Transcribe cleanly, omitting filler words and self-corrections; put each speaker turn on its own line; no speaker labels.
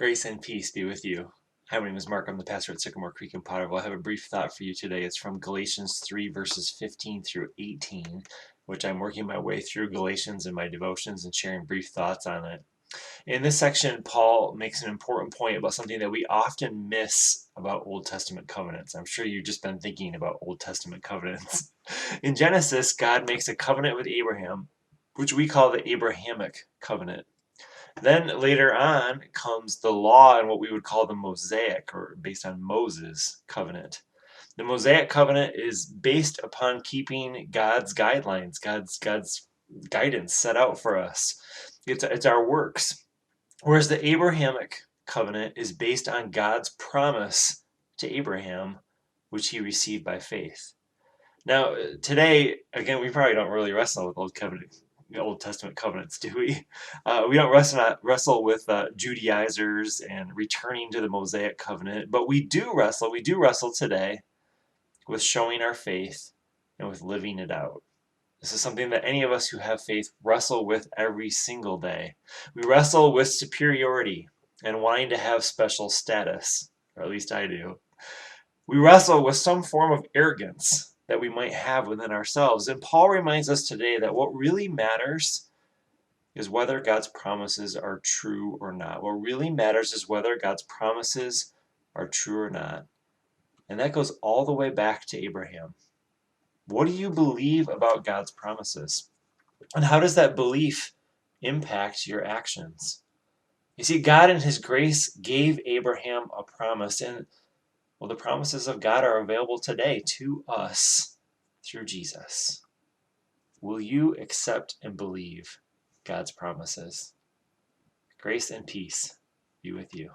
Grace and peace be with you. Hi, my name is Mark. I'm the pastor at Sycamore Creek in Potterville. I have a brief thought for you today. It's from Galatians 3, verses 15 through 18, which I'm working my way through Galatians in my devotions and sharing brief thoughts on it. In this section, Paul makes an important point about something that we often miss about Old Testament covenants. I'm sure you've just been thinking about Old Testament covenants. In Genesis, God makes a covenant with Abraham, which we call the Abrahamic covenant. Then later on comes the law and what we would call the Mosaic, or based on Moses' covenant. The Mosaic covenant is based upon keeping God's guidelines, God's guidance set out for us. It's our works. Whereas the Abrahamic covenant is based on God's promise to Abraham, which he received by faith. Now, today, again, we probably don't really wrestle with Old Testament covenants, do we? We don't wrestle with Judaizers and returning to the Mosaic covenant, but we do wrestle today with showing our faith and with living it out. This is something that any of us who have faith wrestle with every single day. We wrestle with superiority and wanting to have special status, or at least I do. We wrestle with some form of arrogance that we might have within ourselves. And Paul reminds us today that what really matters is whether God's promises are true or not. What really matters is whether God's promises are true or not. And that goes all the way back to Abraham. What do you believe about God's promises? And how does that belief impact your actions? You see, God in his grace gave Abraham a promise, and well, the promises of God are available today to us through Jesus. Will you accept and believe God's promises? Grace and peace be with you.